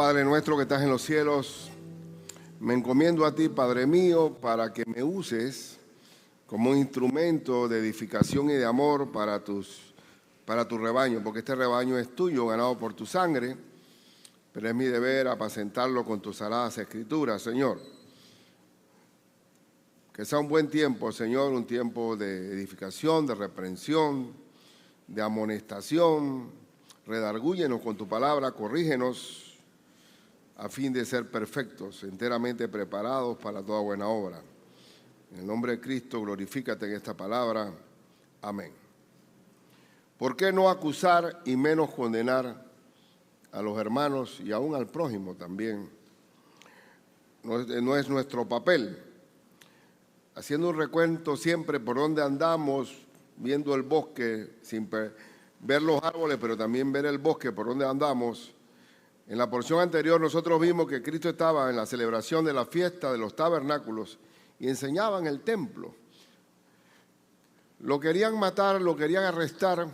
Padre nuestro que estás en los cielos, me encomiendo a ti, Padre mío, para que me uses como un instrumento de edificación y de amor para tu rebaño, porque este rebaño es tuyo, ganado por tu sangre, pero es mi deber apacentarlo con tus sagradas escrituras, Señor. Que sea un buen tiempo, Señor, un tiempo de edificación, de reprensión, de amonestación. Redargúyenos con tu palabra, corrígenos a fin de ser perfectos, enteramente preparados para toda buena obra. En el nombre de Cristo, glorifícate en esta palabra. Amén. ¿Por qué no acusar y menos condenar a los hermanos y aún al prójimo también? No es nuestro papel. Haciendo un recuento siempre por donde andamos, viendo el bosque, sin ver los árboles, pero también ver el bosque por donde andamos. En la porción anterior nosotros vimos que Cristo estaba en la celebración de la fiesta de los tabernáculos y enseñaba en el templo. Lo querían matar, lo querían arrestar,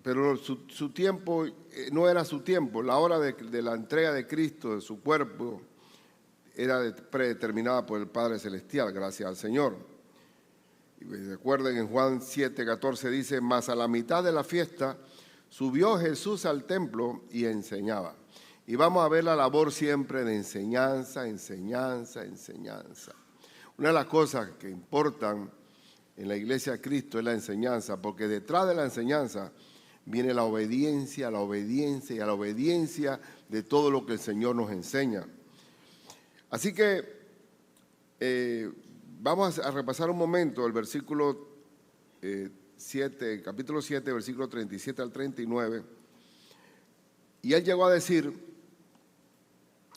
pero su tiempo no era su tiempo. La hora de la entrega de Cristo, de su cuerpo, era predeterminada por el Padre Celestial, gracias al Señor. Y recuerden, en Juan 7:14 dice, mas a la mitad de la fiesta subió Jesús al templo y enseñaba. Y vamos a ver la labor siempre de enseñanza, enseñanza, enseñanza. Una de las cosas que importan en la iglesia de Cristo es la enseñanza, porque detrás de la enseñanza viene la obediencia y a la obediencia de todo lo que el Señor nos enseña. Así que vamos a repasar un momento el versículo 7, capítulo 7, versículo 37 al 39. Y él llegó a decir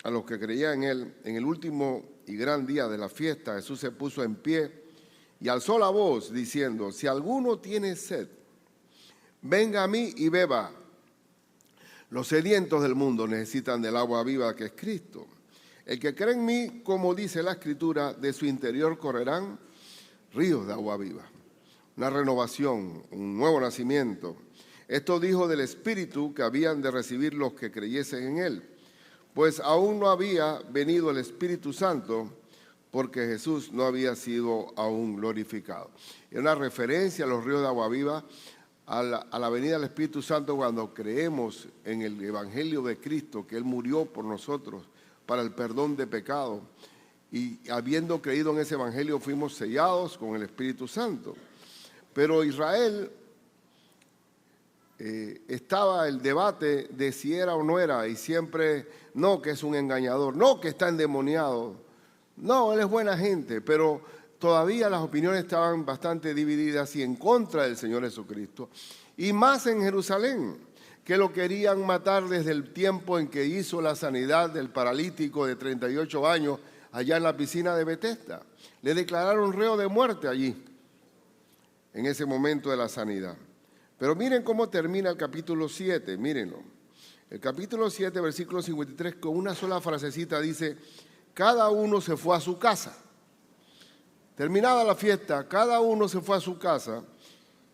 a los que creían en él, en el último y gran día de la fiesta, Jesús se puso en pie y alzó la voz diciendo, si alguno tiene sed, venga a mí y beba. Los sedientos del mundo necesitan del agua viva que es Cristo. El que cree en mí, como dice la Escritura, de su interior correrán ríos de agua viva. Una renovación, un nuevo nacimiento. Esto dijo del Espíritu que habían de recibir los que creyesen en él, pues aún no había venido el Espíritu Santo, porque Jesús no había sido aún glorificado. Es una referencia a los ríos de agua viva, a la venida del Espíritu Santo cuando creemos en el Evangelio de Cristo, que Él murió por nosotros para el perdón de pecado. Y habiendo creído en ese Evangelio fuimos sellados con el Espíritu Santo. Pero Israel estaba el debate de si era o no era, y siempre, no, que es un engañador, no, que está endemoniado, no, él es buena gente, pero todavía las opiniones estaban bastante divididas y en contra del Señor Jesucristo, y más en Jerusalén, que lo querían matar desde el tiempo en que hizo la sanidad del paralítico de 38 años allá en la piscina de Betesda. Le declararon reo de muerte allí, en ese momento de la sanidad. Pero miren cómo termina el capítulo 7, mírenlo. El capítulo 7, versículo 53, con una sola frasecita dice, cada uno se fue a su casa. Terminada la fiesta, cada uno se fue a su casa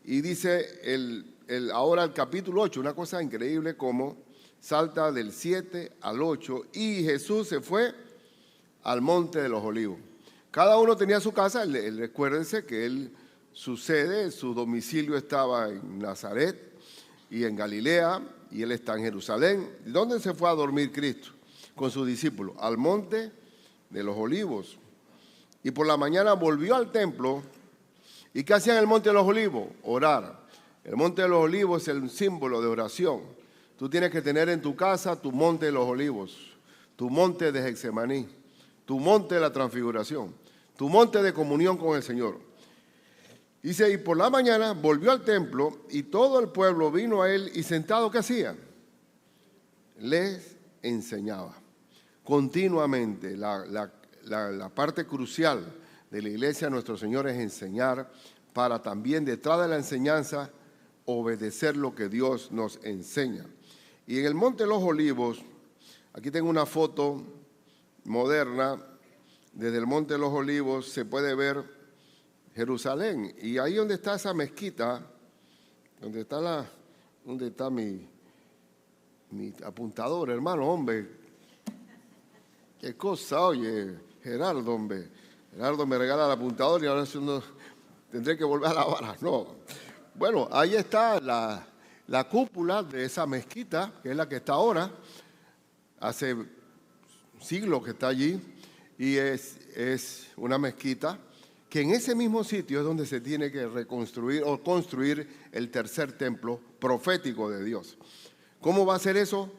y dice ahora el capítulo 8, una cosa increíble como salta del 7 al 8 y Jesús se fue al monte de los olivos. Cada uno tenía su casa, recuérdense que su sede, su domicilio estaba en Nazaret y en Galilea y él está en Jerusalén. ¿Dónde se fue a dormir Cristo con sus discípulos? Al monte de los olivos. Y por la mañana volvió al templo. ¿Y qué hacía en el monte de los olivos? Orar. El monte de los olivos es el símbolo de oración. Tú tienes que tener en tu casa tu monte de los olivos, tu monte de Getsemaní, tu monte de la transfiguración, tu monte de comunión con el Señor. Dice, y por la mañana volvió al templo y todo el pueblo vino a él y sentado, ¿qué hacía? Les enseñaba continuamente. La parte crucial de la iglesia de nuestro Señor es enseñar para también detrás de la enseñanza obedecer lo que Dios nos enseña. Y en el Monte de los Olivos, aquí tengo una foto moderna, desde el Monte de los Olivos se puede ver Jerusalén, y ahí donde está esa mezquita, donde está mi apuntador, hermano, hombre, Qué cosa, oye, Gerardo, hombre. Gerardo me regala el apuntador y ahora tendré que volver a lavar. No. Bueno, ahí está la cúpula de esa mezquita, que es la que está ahora. Hace siglos que está allí y es una mezquita que en ese mismo sitio es donde se tiene que reconstruir o construir el tercer templo profético de Dios. ¿Cómo va a ser eso?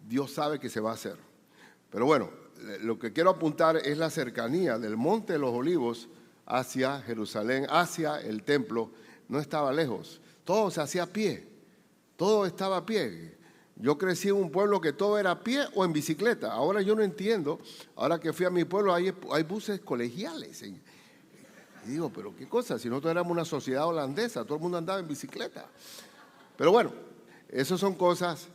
Dios sabe que se va a hacer. Pero bueno, lo que quiero apuntar es la cercanía del Monte de los Olivos hacia Jerusalén, hacia el templo. No estaba lejos, todo se hacía a pie, todo estaba a pie. Yo crecí en un pueblo que todo era a pie o en bicicleta. Ahora yo no entiendo, ahora que fui a mi pueblo hay buses colegiales. Y digo, pero qué cosa, si nosotros éramos una sociedad holandesa, todo el mundo andaba en bicicleta. Pero bueno, esas son cosas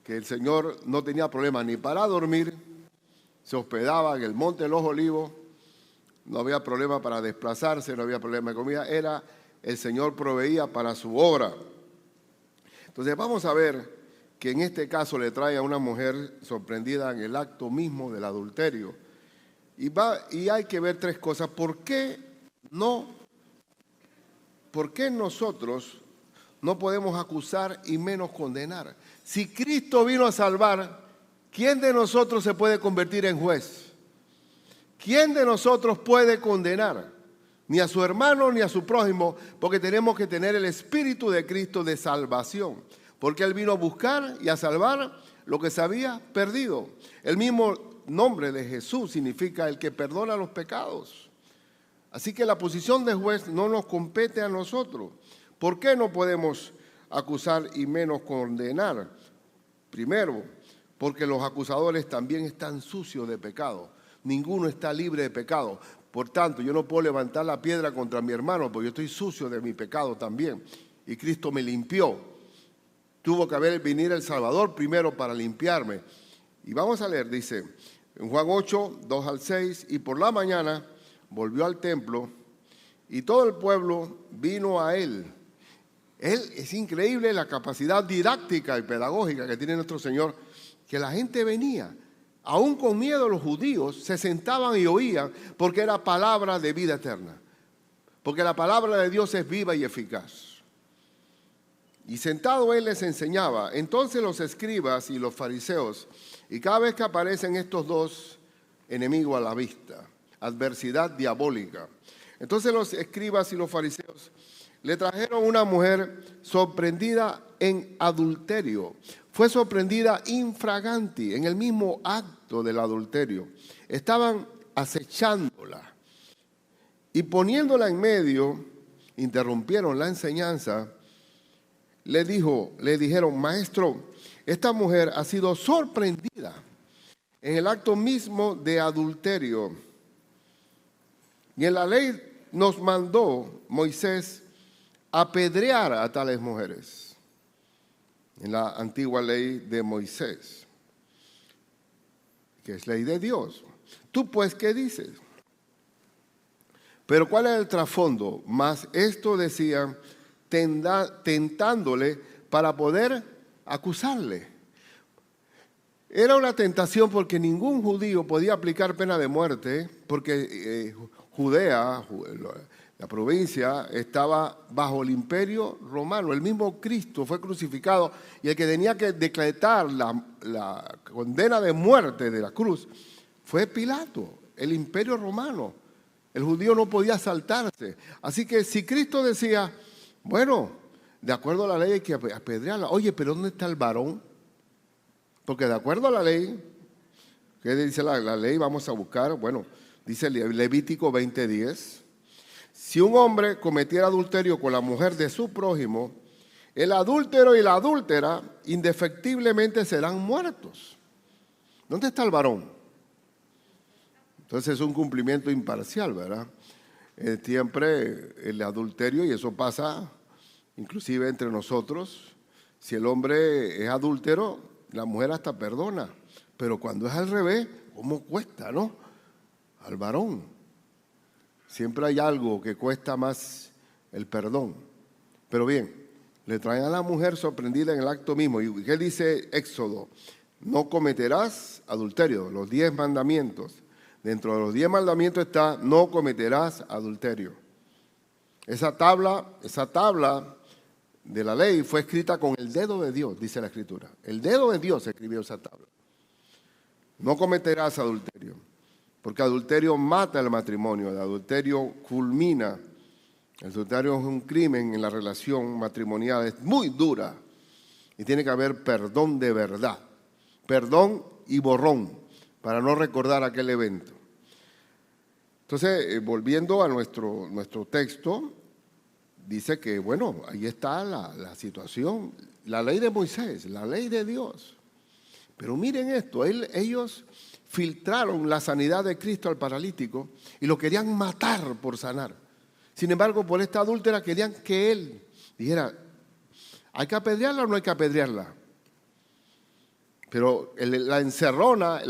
que el Señor no tenía problema ni para dormir, se hospedaba en el Monte de los Olivos, no había problema para desplazarse, no había problema de comida, el Señor proveía para su obra. Entonces vamos a ver que en este caso le trae a una mujer sorprendida en el acto mismo del adulterio. Y hay que ver tres cosas. ¿Por qué nosotros no podemos acusar y menos condenar? Si Cristo vino a salvar, ¿quién de nosotros se puede convertir en juez? ¿Quién de nosotros puede condenar? Ni a su hermano ni a su prójimo, porque tenemos que tener el Espíritu de Cristo de salvación. Porque Él vino a buscar y a salvar lo que se había perdido. El mismo nombre de Jesús significa el que perdona los pecados. Así que la posición de juez no nos compete a nosotros. ¿Por qué no podemos acusar y menos condenar? Primero, porque los acusadores también están sucios de pecado. Ninguno está libre de pecado. Por tanto, yo no puedo levantar la piedra contra mi hermano porque yo estoy sucio de mi pecado también. Y Cristo me limpió. Tuvo que venir el Salvador primero para limpiarme. Y vamos a leer, dice, en Juan 8, 2 al 6, y por la mañana volvió al templo y todo el pueblo vino a él. Es increíble la capacidad didáctica y pedagógica que tiene nuestro Señor, que la gente venía. Aún con miedo los judíos se sentaban y oían porque era palabra de vida eterna. Porque la palabra de Dios es viva y eficaz. Y sentado él les enseñaba. Entonces los escribas y los fariseos, y cada vez que aparecen estos dos enemigos a la vista, adversidad diabólica. Entonces los escribas y los fariseos le trajeron una mujer sorprendida en adulterio. Fue sorprendida infraganti, en el mismo acto del adulterio. Estaban acechándola y poniéndola en medio, interrumpieron la enseñanza. Le dijeron, maestro, esta mujer ha sido sorprendida en el acto mismo de adulterio. Y en la ley nos mandó Moisés apedrear a tales mujeres. En la antigua ley de Moisés, que es ley de Dios. ¿Tú pues qué dices? Pero ¿cuál es el trasfondo? Más esto decían, tentándole para poder acusarle. Era una tentación porque ningún judío podía aplicar pena de muerte, porque Judea, la provincia, estaba bajo el imperio romano. El mismo Cristo fue crucificado y el que tenía que decretar la condena de muerte de la cruz fue Pilato, el imperio romano. El judío no podía saltarse. Así que si Cristo decía, bueno, de acuerdo a la ley hay que apedrearla. Oye, pero ¿dónde está el varón? Porque de acuerdo a la ley, ¿qué dice la ley? Vamos a buscar, bueno, dice Levítico 20:10. Si un hombre cometiera adulterio con la mujer de su prójimo, el adúltero y la adúltera indefectiblemente serán muertos. ¿Dónde está el varón? Entonces es un cumplimiento imparcial, ¿verdad? Siempre el adulterio, y eso pasa inclusive entre nosotros, si el hombre es adúltero, la mujer hasta perdona, pero cuando es al revés, ¿cómo cuesta, no? Al varón. Siempre hay algo que cuesta más el perdón. Pero bien, le traen a la mujer sorprendida en el acto mismo. ¿Y qué dice Éxodo? No cometerás adulterio, los 10 mandamientos. Dentro de los 10 mandamientos está, no cometerás adulterio. Esa tabla de la ley fue escrita con el dedo de Dios, dice la Escritura. El dedo de Dios escribió esa tabla. No cometerás adulterio, porque adulterio mata el matrimonio, el adulterio culmina. El adulterio es un crimen en la relación matrimonial, es muy dura y tiene que haber perdón de verdad, perdón y borrón para no recordar aquel evento. Entonces, volviendo a nuestro texto, dice que, bueno, ahí está la situación, la ley de Moisés, la ley de Dios. Pero miren esto, ellos filtraron la sanidad de Cristo al paralítico y lo querían matar por sanar. Sin embargo, por esta adúltera querían que él dijera, ¿hay que apedrearla o no hay que apedrearla? Pero la encerrona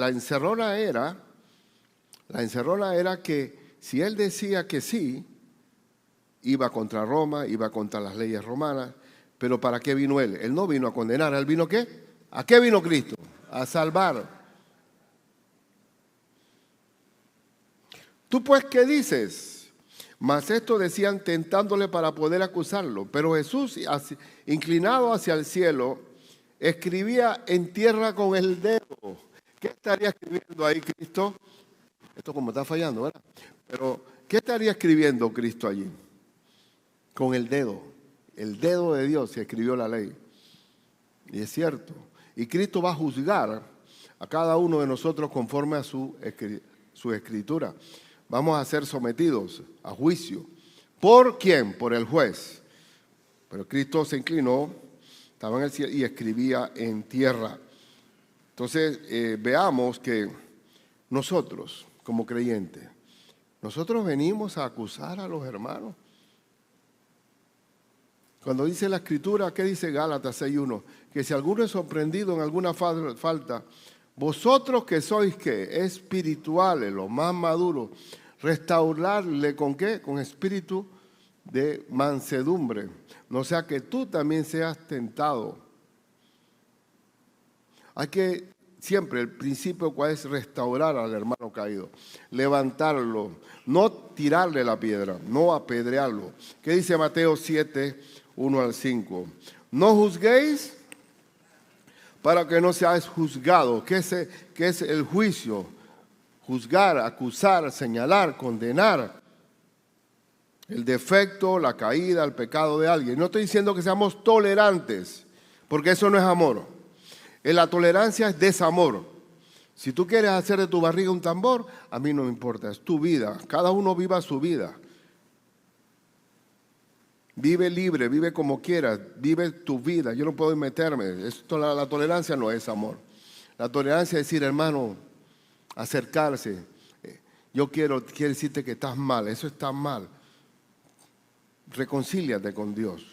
era que si él decía que sí, iba contra Roma, iba contra las leyes romanas, pero ¿para qué vino él? Él no vino a condenar, ¿él vino qué? ¿A qué vino Cristo? A salvar. ¿Tú pues qué dices? Mas esto decían tentándole para poder acusarlo. Pero Jesús, inclinado hacia el cielo, escribía en tierra con el dedo. ¿Qué estaría escribiendo ahí Cristo? Esto como está fallando, ¿verdad? Pero, ¿qué estaría escribiendo Cristo allí? Con el dedo. El dedo de Dios se escribió la ley. Y es cierto. Y Cristo va a juzgar a cada uno de nosotros conforme a su escritura. Vamos a ser sometidos a juicio. ¿Por quién? Por el juez. Pero Cristo se inclinó, estaba en el cielo y escribía en tierra. Entonces, veamos que nosotros, como creyentes, nosotros venimos a acusar a los hermanos. Cuando dice la Escritura, ¿qué dice Gálatas 6:1? Que si alguno es sorprendido en alguna falta, vosotros que sois, ¿qué? Espirituales, los más maduros, restaurarle ¿con qué? Con espíritu de mansedumbre. No sea que tú también seas tentado. Hay que siempre, el principio cuál es restaurar al hermano caído, levantarlo, no tirarle la piedra, no apedrearlo. ¿Qué dice Mateo 7:1-5? No juzguéis para que no seáis juzgados. ¿Qué es el juicio? Juzgar, acusar, señalar, condenar el defecto, la caída, el pecado de alguien. No estoy diciendo que seamos tolerantes, porque eso no es amor. La tolerancia es desamor. Si tú quieres hacer de tu barriga un tambor, a mí no me importa, es tu vida. Cada uno viva su vida. Vive libre, vive como quieras, vive tu vida. Yo no puedo meterme. La tolerancia no es amor. La tolerancia es decir, hermano, acercarse. Quiero decirte que estás mal, eso está mal. Reconcíliate con Dios.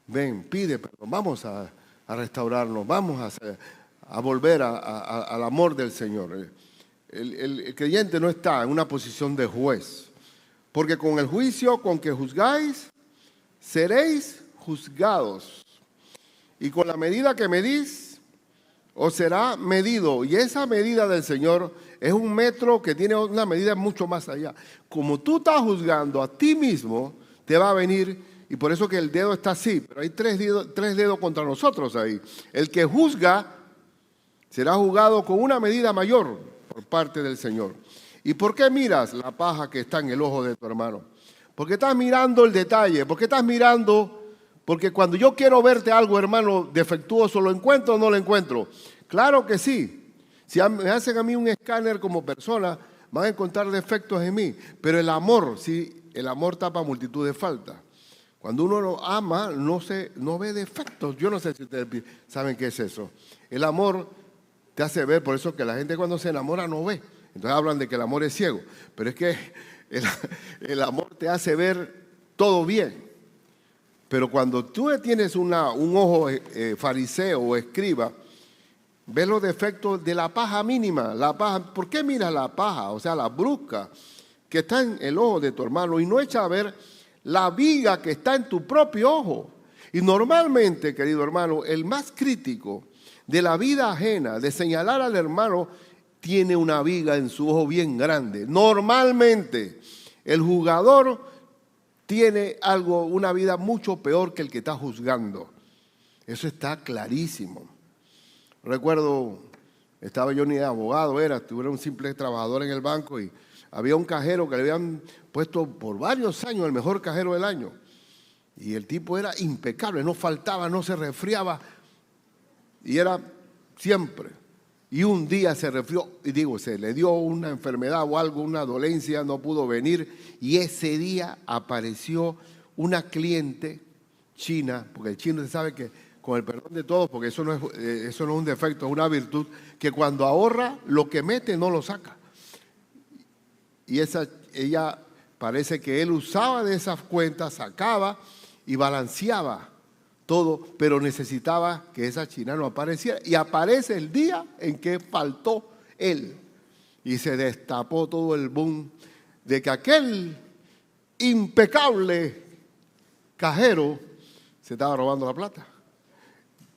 Ven, pide perdón. Vamos a restaurarnos, vamos a volver al amor del Señor. El creyente no está en una posición de juez, porque con el juicio con que juzgáis, seréis juzgados, y con la medida que medís, os será medido. Y esa medida del Señor es un metro que tiene una medida mucho más allá. Como tú estás juzgando a ti mismo, te va a venir. Y por eso que el dedo está así, pero hay tres dedos contra nosotros ahí. El que juzga será juzgado con una medida mayor por parte del Señor. ¿Y por qué miras la paja que está en el ojo de tu hermano? Porque estás mirando el detalle, porque cuando yo quiero verte algo, hermano, defectuoso, ¿lo encuentro o no lo encuentro? Claro que sí. Si me hacen a mí un escáner como persona, van a encontrar defectos en mí. Pero el amor, sí, el amor tapa multitud de faltas. Cuando uno lo ama, no ve defectos. Yo no sé si ustedes saben qué es eso. El amor te hace ver, por eso que la gente cuando se enamora no ve. Entonces hablan de que el amor es ciego. Pero es que el amor te hace ver todo bien. Pero cuando tú tienes un ojo fariseo o escriba, ves los defectos de la paja mínima. La paja, ¿por qué miras la paja? O sea, la brusca que está en el ojo de tu hermano y no echa a ver la viga que está en tu propio ojo. Y normalmente, querido hermano, el más crítico de la vida ajena, de señalar al hermano, tiene una viga en su ojo bien grande. Normalmente, el jugador tiene una vida mucho peor que el que está juzgando. Eso está clarísimo. Recuerdo, estaba yo ni de abogado, era un simple trabajador en el banco y había un cajero que le habían puesto por varios años el mejor cajero del año. Y el tipo era impecable, no faltaba, no se resfriaba. Y era siempre. Y un día se resfrió, se le dio una enfermedad o algo, una dolencia, no pudo venir. Y ese día apareció una cliente china, porque el chino se sabe que, con el perdón de todos, porque eso no es un defecto, es una virtud, que cuando ahorra, lo que mete no lo saca. Y ella parece que él usaba de esas cuentas, sacaba y balanceaba todo, pero necesitaba que esa china no apareciera. Y aparece el día en que faltó él. Y se destapó todo el boom de que aquel impecable cajero se estaba robando la plata.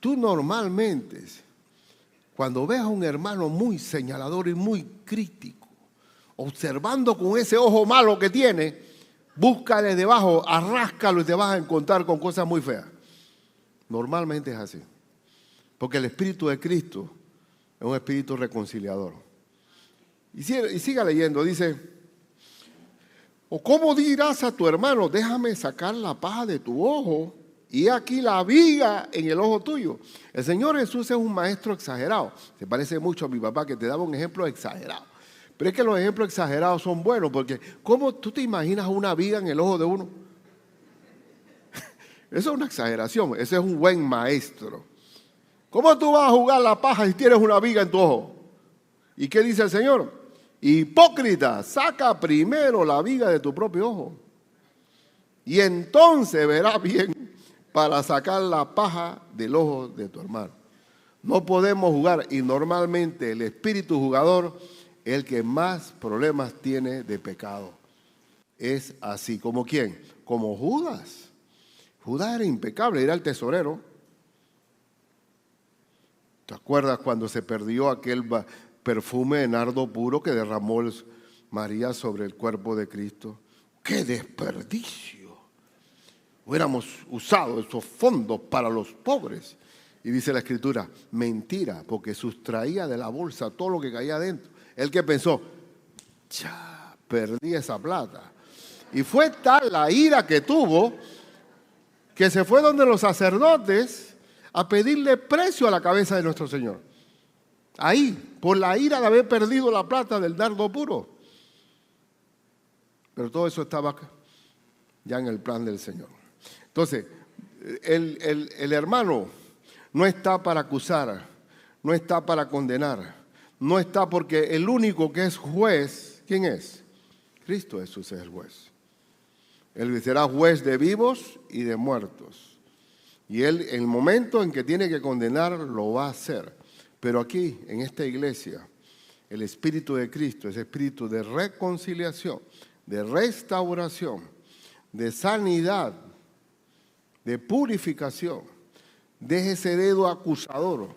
Tú normalmente, cuando ves a un hermano muy señalador y muy crítico, observando con ese ojo malo que tiene, búscale debajo, arráscalo y te vas a encontrar con cosas muy feas. Normalmente es así. Porque el Espíritu de Cristo es un espíritu reconciliador. Y siga leyendo, dice, o cómo dirás a tu hermano, déjame sacar la paja de tu ojo y aquí la viga en el ojo tuyo. El Señor Jesús es un maestro exagerado. Se parece mucho a mi papá que te daba un ejemplo exagerado. Pero es que los ejemplos exagerados son buenos porque ¿cómo tú te imaginas una viga en el ojo de uno? Eso es una exageración, ese es un buen maestro. ¿Cómo tú vas a jugar la paja si tienes una viga en tu ojo? ¿Y qué dice el Señor? Hipócrita, saca primero la viga de tu propio ojo y entonces verás bien para sacar la paja del ojo de tu hermano. No podemos jugar y normalmente el espíritu jugador es el que más problemas tiene de pecado. Es así, ¿como quién? Como Judas. Judas era impecable, era el tesorero. ¿Te acuerdas cuando se perdió aquel perfume de nardo puro que derramó María sobre el cuerpo de Cristo? ¡Qué desperdicio! Hubiéramos usado esos fondos para los pobres. Y dice la Escritura, mentira, porque sustraía de la bolsa todo lo que caía adentro. Él que pensó, perdí esa plata. Y fue tal la ira que tuvo que se fue donde los sacerdotes a pedirle precio a la cabeza de nuestro Señor. Ahí, por la ira de haber perdido la plata del nardo puro. Pero todo eso estaba ya en el plan del Señor. Entonces, el hermano no está para acusar, no está para condenar, no está porque el único que es juez, ¿quién es? Cristo Jesús es el juez. Él será juez de vivos y de muertos. Y él, en el momento en que tiene que condenar, lo va a hacer. Pero aquí, en esta iglesia, el Espíritu de Cristo es espíritu de reconciliación, de restauración, de sanidad, de purificación. Deje ese dedo acusador.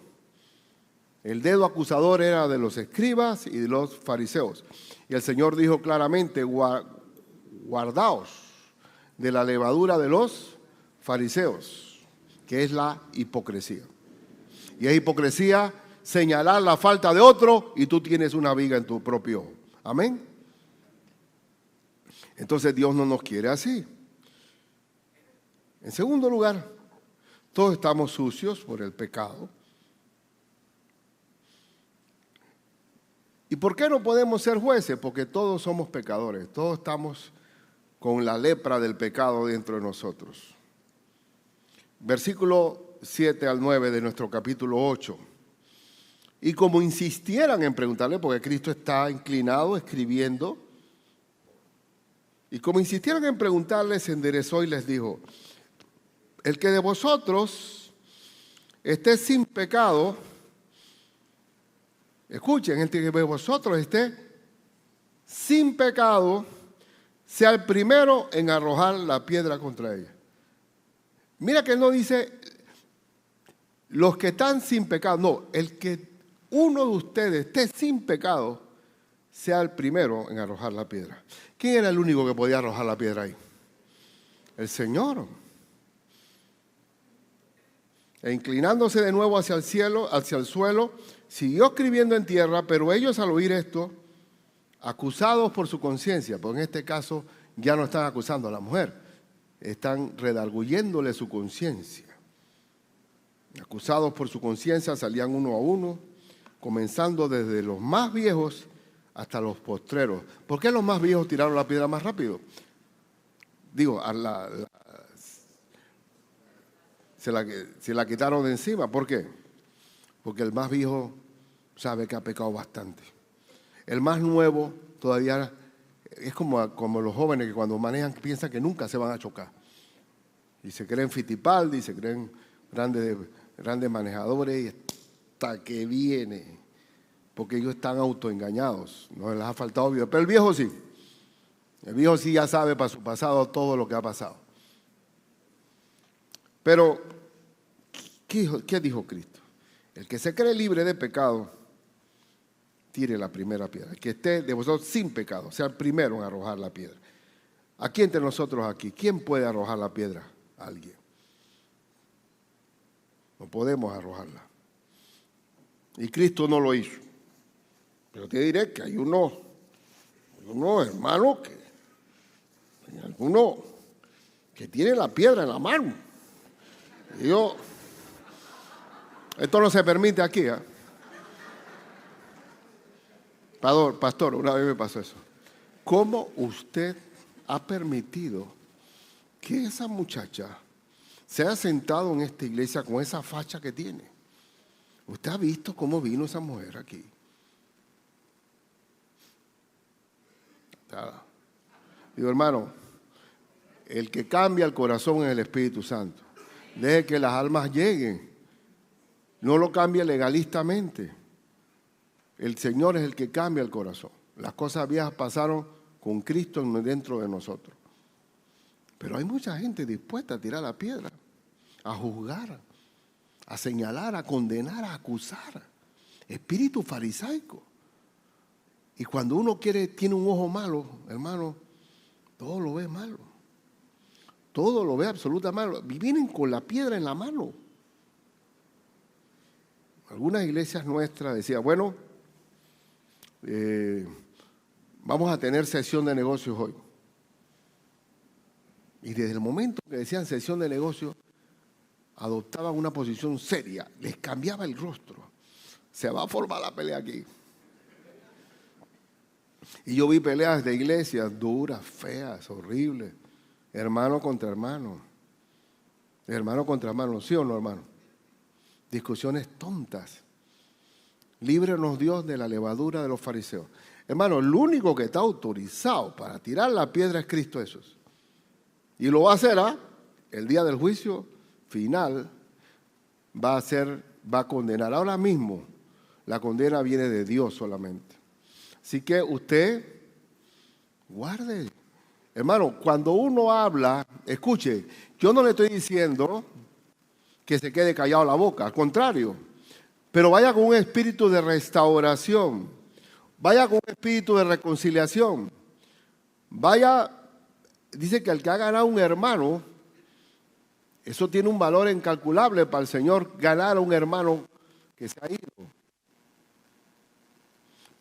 El dedo acusador era de los escribas y de los fariseos. Y el Señor dijo claramente, guardaos de la levadura de los fariseos, que es la hipocresía. Y es hipocresía señalar la falta de otro y tú tienes una viga en tu propio ojo. Amén. Entonces Dios no nos quiere así. En segundo lugar, todos estamos sucios por el pecado. ¿Y por qué no podemos ser jueces? Porque todos somos pecadores, todos estamos con la lepra del pecado dentro de nosotros. Versículo 7 al 9 de nuestro capítulo 8. Y como insistieran en preguntarle, porque Cristo está inclinado escribiendo, y como insistieran en preguntarle, se enderezó y les dijo, el que de vosotros esté sin pecado, escuchen, el que de vosotros esté sin pecado, sea el primero en arrojar la piedra contra ella. Mira que él no dice, Los que están sin pecado, no, el que uno de ustedes esté sin pecado, sea el primero en arrojar la piedra. ¿Quién era el único que podía arrojar la piedra ahí? El Señor. E inclinándose de nuevo hacia el cielo, hacia el suelo, siguió escribiendo en tierra, pero ellos al oír esto, acusados por su conciencia, porque en este caso ya no están acusando a la mujer, están redarguyéndole su conciencia. Acusados por su conciencia salían uno a uno, comenzando desde los más viejos hasta los postreros. ¿Por qué los más viejos tiraron la piedra más rápido? Digo, se la quitaron de encima. ¿Por qué? Porque el más viejo sabe que ha pecado bastante. El más nuevo todavía es como los jóvenes que cuando manejan piensan que nunca se van a chocar. Y se creen Fittipaldi, se creen grandes manejadores, y hasta que viene, porque ellos están autoengañados, no les ha faltado vida. Pero el viejo sí. El viejo sí ya sabe para su pasado todo lo que ha pasado. Pero, ¿qué dijo Cristo? El que se cree libre de pecado, tire la primera piedra. El que esté de vosotros sin pecado, sea el primero en arrojar la piedra. Aquí entre nosotros aquí, ¿quién puede arrojar la piedra? Alguien. No podemos arrojarla. Y Cristo no lo hizo. Pero te diré que hay unos hermanos que tienen la piedra en la mano. Y esto no se permite aquí, ¿eh? Pastor, una vez me pasó eso. ¿Cómo usted ha permitido que esa muchacha se haya sentado en esta iglesia con esa facha que tiene? ¿Usted ha visto cómo vino esa mujer aquí? Digo, hermano, el que cambia el corazón es el Espíritu Santo. Deje que las almas lleguen. No lo cambie legalistamente. El Señor es el que cambia el corazón. Las cosas viejas pasaron con Cristo dentro de nosotros. Pero hay mucha gente dispuesta a tirar la piedra, a juzgar, a señalar, a condenar, a acusar. Espíritu farisaico. Y cuando uno tiene un ojo malo, hermano, todo lo ve malo. Todo lo ve absolutamente malo. Y vienen con la piedra en la mano. Algunas iglesias nuestras decían, bueno, vamos a tener sesión de negocios hoy. Y desde el momento que decían sesión de negocios, adoptaban una posición seria, les cambiaba el rostro. Se va a formar la pelea aquí. Y yo vi peleas de iglesias duras, feas, horribles. Hermano contra hermano. Hermano contra hermano, ¿sí o no, hermano? Discusiones tontas. Líbrenos Dios de la levadura de los fariseos. Hermano, el único que está autorizado para tirar la piedra es Cristo Jesús. Y lo va a hacer, el día del juicio final va a condenar. Ahora mismo la condena viene de Dios solamente. Así que usted guarde. Hermano, cuando uno habla, escuche, yo no le estoy diciendo que se quede callado la boca, al contrario, pero vaya con un espíritu de restauración, vaya con un espíritu de reconciliación, vaya, dice que el que ha ganado un hermano, eso tiene un valor incalculable para el Señor, ganar a un hermano que se ha ido.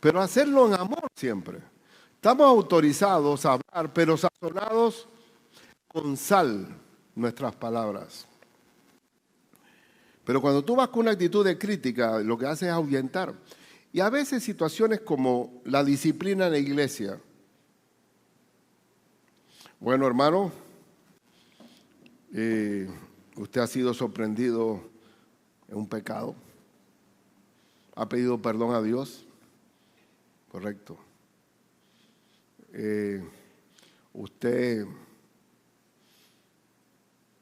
Pero hacerlo en amor siempre. Estamos autorizados a hablar, pero sazonados con sal nuestras palabras. Pero cuando tú vas con una actitud de crítica, lo que haces es ahuyentar. Y a veces situaciones como la disciplina en la iglesia. Bueno, hermano, usted ha sido sorprendido en un pecado. Ha pedido perdón a Dios. Correcto. Usted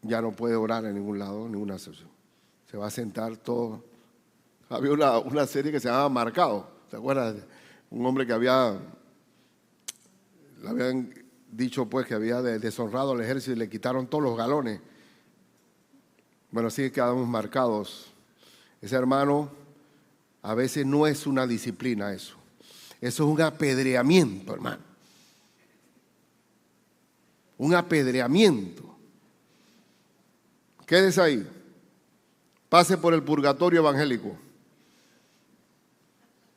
ya no puede orar en ningún lado, en ninguna sesión. Se va a sentar todo. Había una serie que se llamaba Marcado. ¿Se acuerdan? Un hombre que le habían dicho pues que había deshonrado al ejército y le quitaron todos los galones. Bueno, así quedamos marcados Ese hermano, a veces no es una disciplina eso. Eso es un apedreamiento, hermano. Un apedreamiento. Quédese ahí. Pase por el purgatorio evangélico.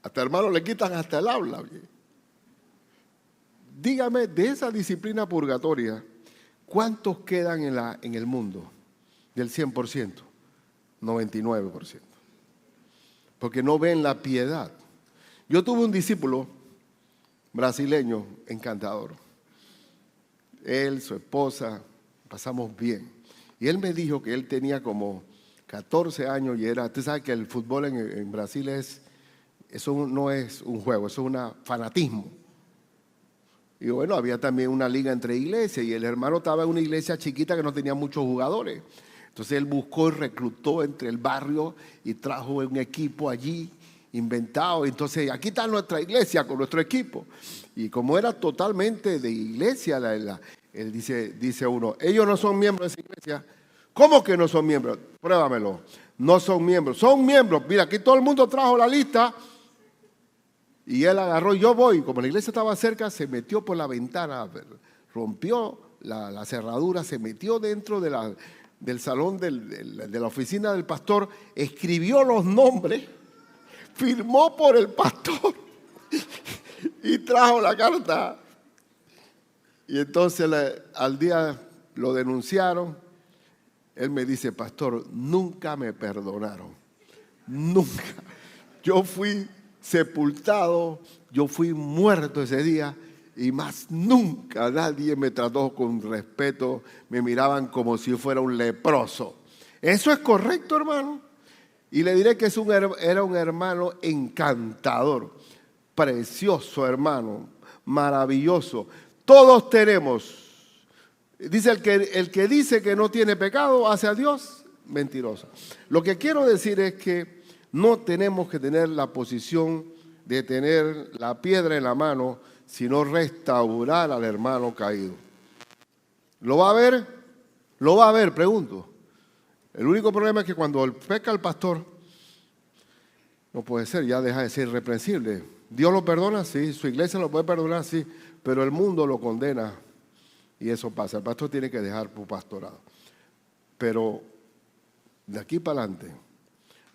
Hasta hermano le quitan hasta el habla. Dígame, de esa disciplina purgatoria, ¿cuántos quedan en el mundo? Del 100%, 99%. Porque no ven la piedad. Yo tuve un discípulo brasileño encantador. Él, su esposa, pasamos bien. Y él me dijo que él tenía como 14 años y era, tú sabes que el fútbol en Brasil eso no es un juego, eso es un fanatismo. Y bueno, había también una liga entre iglesias y el hermano estaba en una iglesia chiquita que no tenía muchos jugadores. Entonces él buscó y reclutó entre el barrio y trajo un equipo allí inventado. Entonces aquí está nuestra iglesia con nuestro equipo. Y como era totalmente de iglesia, él dice uno, ellos no son miembros de esa iglesia. ¿Cómo que no son miembros? Pruébamelo. No son miembros. Son miembros. Mira, aquí todo el mundo trajo la lista. Y él agarró, yo voy. Como la iglesia estaba cerca, se metió por la ventana, rompió la cerradura, se metió dentro del salón de la oficina del pastor, escribió los nombres, firmó por el pastor y trajo la carta. Y entonces al día lo denunciaron. Él me dice, pastor, nunca me perdonaron. Nunca. Yo fui sepultado, yo fui muerto ese día y más nunca nadie me trató con respeto, me miraban como si fuera un leproso. ¿Eso es correcto, hermano? Y le diré que era un hermano encantador, precioso hermano, maravilloso. Todos tenemos, dice el que dice que no tiene pecado hacia Dios, mentiroso. Lo que quiero decir es que no tenemos que tener la posición de tener la piedra en la mano, sino restaurar al hermano caído. ¿Lo va a ver? ¿Lo va a ver? Pregunto. El único problema es que cuando peca el pastor, no puede ser, ya deja de ser irreprensible. Dios lo perdona, sí, su iglesia lo puede perdonar, sí, pero el mundo lo condena y eso pasa. El pastor tiene que dejar su pastorado. Pero de aquí para adelante,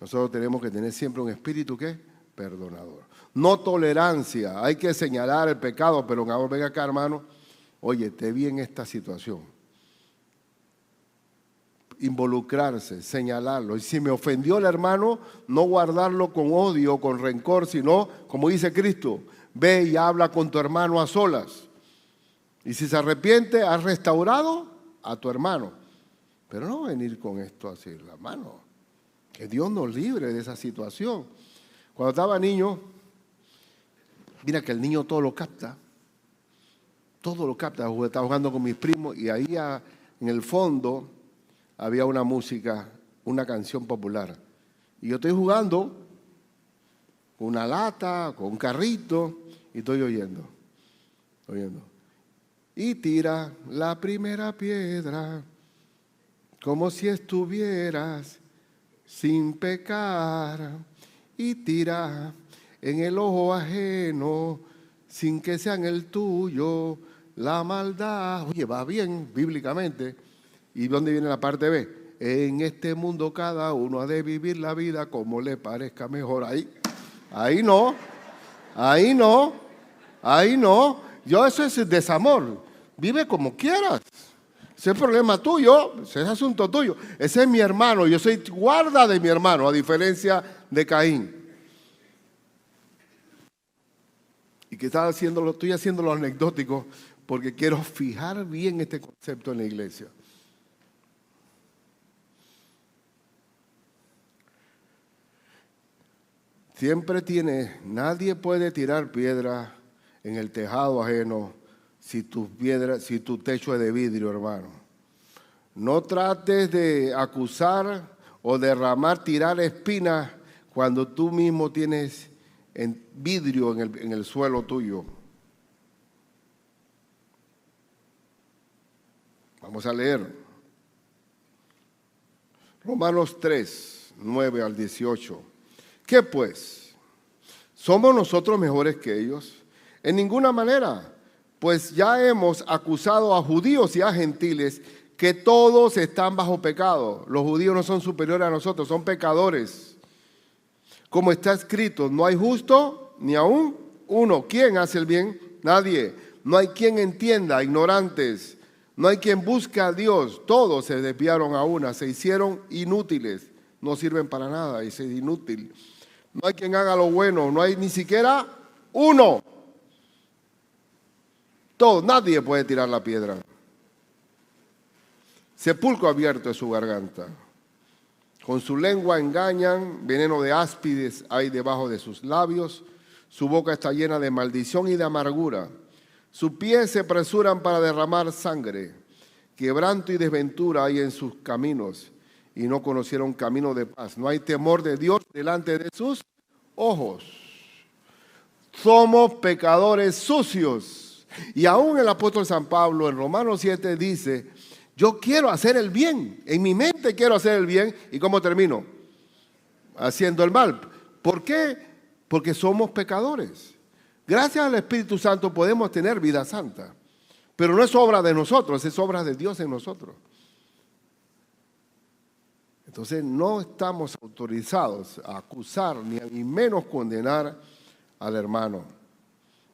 nosotros tenemos que tener siempre un espíritu, ¿qué? Perdonador. No tolerancia, hay que señalar el pecado, pero ahora venga acá, hermano, oye, te vi en esta situación. Involucrarse, señalarlo. Y si me ofendió el hermano, no guardarlo con odio, con rencor, sino, como dice Cristo, ve y habla con tu hermano a solas. Y si se arrepiente, has restaurado a tu hermano. Pero no venir con esto así, la mano. Que Dios nos libre de esa situación. Cuando estaba niño, mira que el niño todo lo capta. Todo lo capta. Estaba jugando con mis primos y ahí en el fondo había una música, una canción popular. Y yo estoy jugando con una lata, con un carrito, y estoy oyendo. Y tira la primera piedra, como si estuvieras sin pecar. Y tira en el ojo ajeno, sin que sea en el tuyo, la maldad. Oye, va bien bíblicamente. ¿Y dónde viene la parte B? En este mundo cada uno ha de vivir la vida como le parezca mejor. Ahí no. Eso es desamor. Vive como quieras. Ese es problema tuyo, ese es asunto tuyo. Ese es mi hermano, yo soy guarda de mi hermano, a diferencia de Caín. Y que estoy haciéndolo anecdótico porque quiero fijar bien este concepto en la iglesia. Nadie puede tirar piedra en el tejado ajeno si tu techo es de vidrio, hermano. No trates de acusar o tirar espinas cuando tú mismo tienes vidrio en el suelo tuyo. Vamos a leer. Romanos 3. 9 al 18. ¿Qué pues? ¿Somos nosotros mejores que ellos? En ninguna manera, pues ya hemos acusado a judíos y a gentiles que todos están bajo pecado. Los judíos no son superiores a nosotros, son pecadores. Como está escrito, no hay justo ni aún uno. ¿Quién hace el bien? Nadie. No hay quien entienda, ignorantes. No hay quien busque a Dios. Todos se desviaron a una, se hicieron inútiles. No sirven para nada, y es inútil. No hay quien haga lo bueno, no hay ni siquiera uno. Nadie puede tirar la piedra. Sepulcro abierto es su garganta. Con su lengua engañan, veneno de áspides hay debajo de sus labios. Su boca está llena de maldición y de amargura. Sus pies se apresuran para derramar sangre. Quebranto y desventura hay en sus caminos, y no conocieron camino de paz. No hay temor de Dios delante de sus ojos. Somos pecadores sucios. Y aún el apóstol San Pablo en Romanos 7 dice, yo quiero hacer el bien, en mi mente quiero hacer el bien. ¿Y cómo termino? Haciendo el mal. ¿Por qué? Porque somos pecadores. Gracias al Espíritu Santo podemos tener vida santa. Pero no es obra de nosotros, es obra de Dios en nosotros. Entonces no estamos autorizados a acusar ni menos condenar al hermano.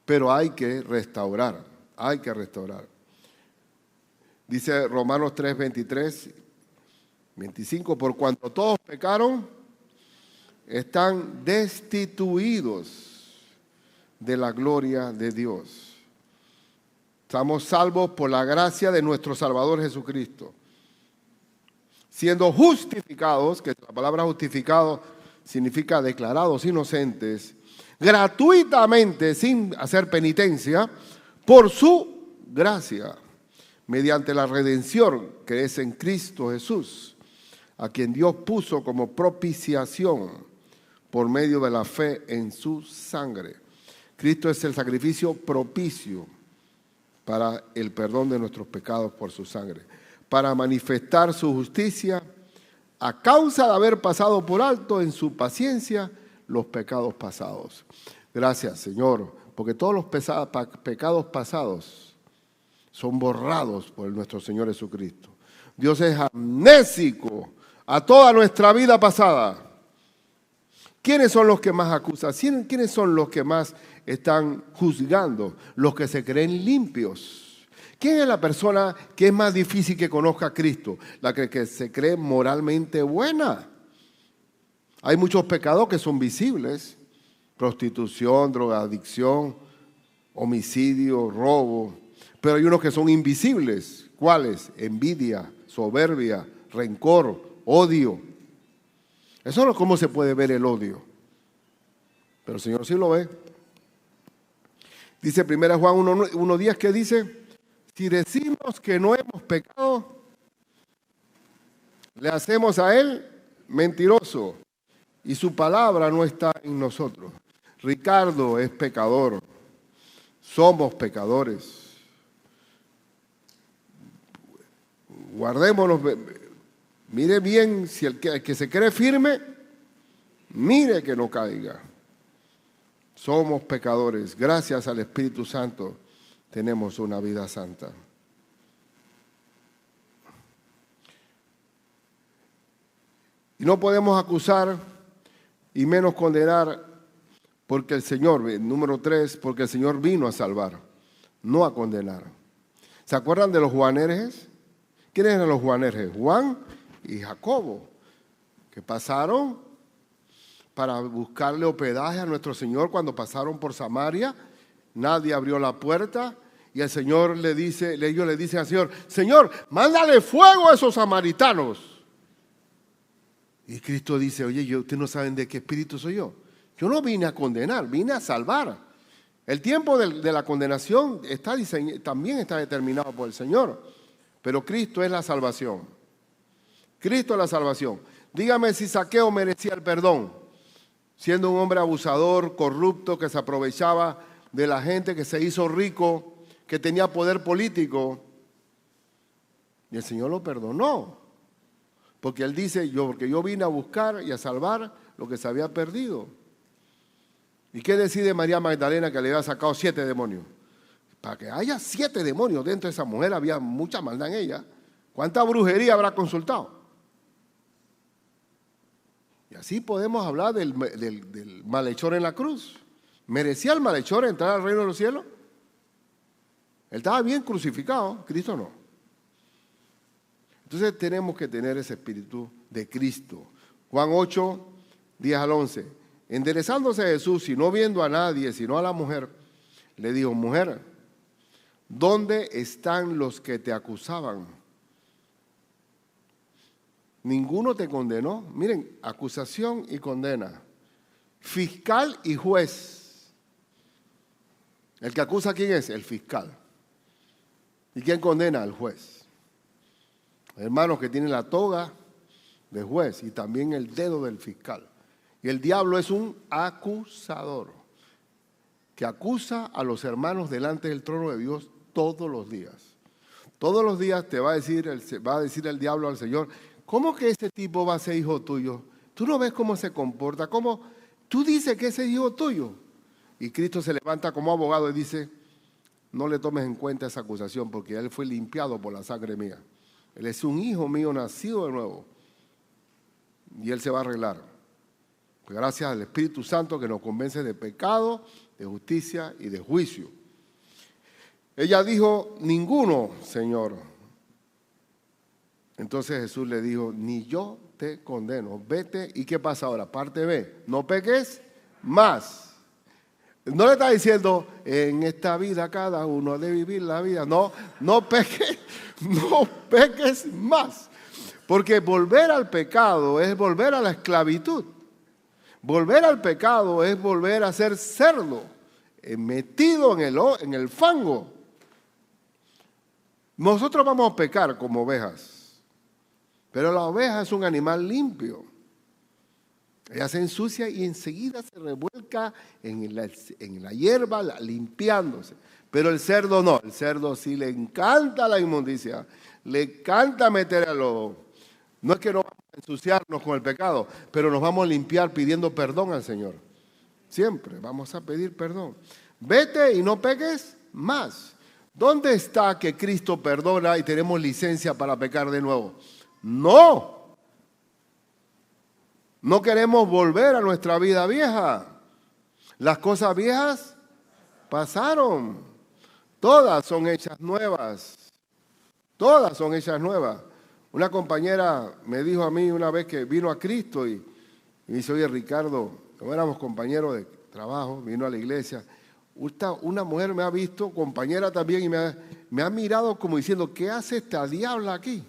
Pero hay que restaurar, hay que restaurar. Dice Romanos 3, 23, 25, por cuanto todos pecaron, están destituidos de la gloria de Dios. Estamos salvos por la gracia de nuestro Salvador Jesucristo. Siendo justificados, que la palabra justificado significa declarados inocentes, gratuitamente, sin hacer penitencia, por su gracia, mediante la redención que es en Cristo Jesús, a quien Dios puso como propiciación por medio de la fe en su sangre. Cristo es el sacrificio propicio para el perdón de nuestros pecados por su sangre, para manifestar su justicia a causa de haber pasado por alto en su paciencia los pecados pasados. Gracias, Señor, porque todos los pecados pasados son borrados por nuestro Señor Jesucristo. Dios es amnésico a toda nuestra vida pasada. ¿Quiénes son los que más acusan? ¿Quiénes son los que más están juzgando? Los que se creen limpios. ¿Quién es la persona que es más difícil que conozca a Cristo? La que se cree moralmente buena. Hay muchos pecados que son visibles. Prostitución, drogadicción, homicidio, robo. Pero hay unos que son invisibles. ¿Cuáles? Envidia, soberbia, rencor, odio. Eso no es cómo se puede ver el odio. Pero el Señor sí lo ve. Dice 1 Juan 1:10 que dice, si decimos que no hemos pecado, le hacemos a Él mentiroso y su palabra no está en nosotros. Ricardo es pecador. Somos pecadores. Guardémonos. Mire bien, si el que se cree firme, mire que no caiga. Somos pecadores. Gracias al Espíritu Santo tenemos una vida santa. Y no podemos acusar y menos condenar porque el Señor, número 3, porque el Señor vino a salvar, no a condenar. ¿Se acuerdan de los Juanerges? ¿Quiénes eran los Juanerges? Juan y Jacobo, que pasaron para buscarle hospedaje a nuestro Señor cuando pasaron por Samaria. Nadie abrió la puerta y el Señor ellos le dicen al Señor, Señor, mándale fuego a esos samaritanos. Y Cristo dice, oye, ustedes no saben de qué espíritu soy yo. Yo no vine a condenar, vine a salvar. El tiempo de la condenación también está determinado por el Señor, pero Cristo es la salvación. Cristo es la salvación. Dígame si Zaqueo merecía el perdón, siendo un hombre abusador, corrupto, que se aprovechaba de la gente, que se hizo rico, que tenía poder político. Y el Señor lo perdonó. Porque Él dice, porque yo vine a buscar y a salvar lo que se había perdido. ¿Y qué decide María Magdalena que le había sacado 7 demonios? Para que haya 7 demonios dentro de esa mujer había mucha maldad en ella. ¿Cuánta brujería habrá consultado? Y así podemos hablar del malhechor en la cruz. ¿Merecía el malhechor entrar al reino de los cielos? Él estaba bien crucificado, Cristo no. Entonces tenemos que tener ese espíritu de Cristo. Juan 8, 10 al 11. Enderezándose Jesús y no viendo a nadie, sino a la mujer, le dijo, mujer, ¿dónde están los que te acusaban? Ninguno te condenó. Miren, acusación y condena. Fiscal y juez. El que acusa, ¿quién es? El fiscal. ¿Y quién condena? El juez. Hermanos que tienen la toga de juez y también el dedo del fiscal. Y el diablo es un acusador que acusa a los hermanos delante del trono de Dios todos los días. Todos los días te va a decir el diablo al Señor, ¿cómo que ese tipo va a ser hijo tuyo? ¿Tú no ves cómo se comporta? ¿Cómo? Tú dices que ese es hijo tuyo. Y Cristo se levanta como abogado y dice, no le tomes en cuenta esa acusación porque él fue limpiado por la sangre mía. Él es un hijo mío nacido de nuevo. Y él se va a arreglar. Pues gracias al Espíritu Santo que nos convence de pecado, de justicia y de juicio. Ella dijo, ninguno, Señor. Entonces Jesús le dijo, ni yo te condeno. Vete. ¿Y qué pasa ahora? Parte B. No peques más. No le está diciendo, en esta vida cada uno ha de vivir la vida. No peques más. Porque volver al pecado es volver a la esclavitud. Volver al pecado es volver a ser cerdo, metido en el fango. Nosotros vamos a pecar como ovejas, pero la oveja es un animal limpio. Ella se ensucia y enseguida se revuelca en la hierba limpiándose. Pero el cerdo no, el cerdo sí le encanta la inmundicia, le encanta meter a lodo. No es que no vamos a ensuciarnos con el pecado, pero nos vamos a limpiar pidiendo perdón al Señor. Siempre vamos a pedir perdón. Vete y no peques más. ¿Dónde está que Cristo perdona y tenemos licencia para pecar de nuevo? No. No queremos volver a nuestra vida vieja. Las cosas viejas pasaron. Todas son hechas nuevas. Todas son hechas nuevas. Una compañera me dijo a mí una vez que vino a Cristo y me dice, oye Ricardo, como éramos compañeros de trabajo, vino a la iglesia. Una mujer me ha visto, compañera también, y me ha mirado como diciendo, ¿qué hace esta diabla aquí?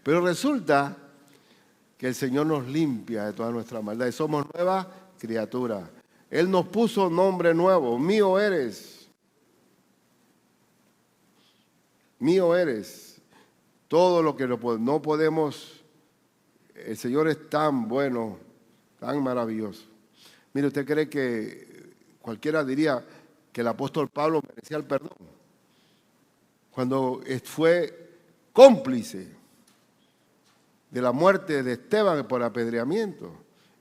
Pero resulta que el Señor nos limpia de toda nuestra maldad y somos nuevas criaturas. Él nos puso nombre nuevo, mío eres. Mío eres. Todo lo que no podemos, el Señor es tan bueno, tan maravilloso. Mire, ¿usted cree que cualquiera diría que el apóstol Pablo merecía el perdón? Cuando fue cómplice de la muerte de Esteban por apedreamiento.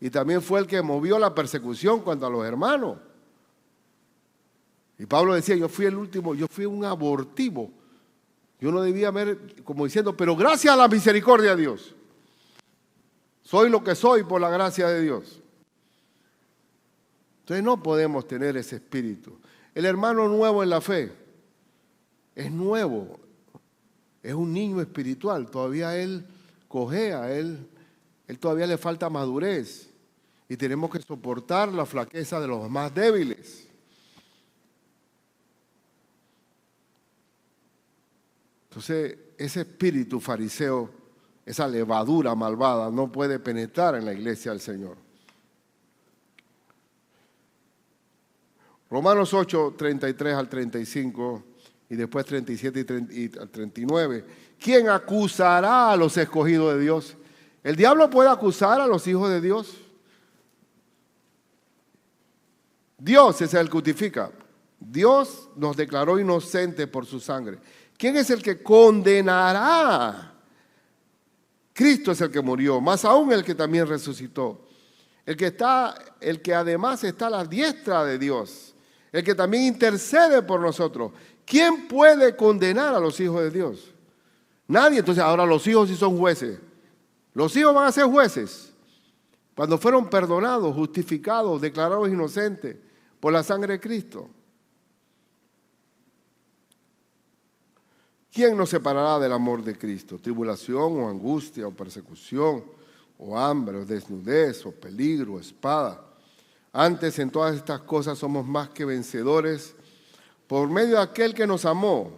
Y también fue el que movió la persecución contra los hermanos. Y Pablo decía, yo fui el último, yo fui un abortivo. Yo no debía haber, como diciendo, pero gracias a la misericordia de Dios. Soy lo que soy por la gracia de Dios. Entonces no podemos tener ese espíritu. El hermano nuevo en la fe es nuevo. Es un niño espiritual. Todavía él cojea, él todavía le falta madurez. Y tenemos que soportar la flaqueza de los más débiles. Entonces, ese espíritu fariseo, esa levadura malvada, no puede penetrar en la iglesia del Señor. Romanos 8, 33 al 35, y después 37 y 39. ¿Quién acusará a los escogidos de Dios? ¿El diablo puede acusar a los hijos de Dios? Dios es el que justifica. Dios nos declaró inocentes por su sangre. ¿Quién es el que condenará Cristo es el que murió, más aún el que también resucitó. El que además está a la diestra de Dios, el que también intercede por nosotros. ¿Quién puede condenar a los hijos de Dios? Nadie. Entonces ahora los hijos sí son jueces. Los hijos van a ser jueces. Cuando fueron perdonados, justificados, declarados inocentes por la sangre de Cristo. ¿Quién nos separará del amor de Cristo? ¿Tribulación o angustia o persecución o hambre o desnudez o peligro o espada? Antes en todas estas cosas somos más que vencedores por medio de aquel que nos amó.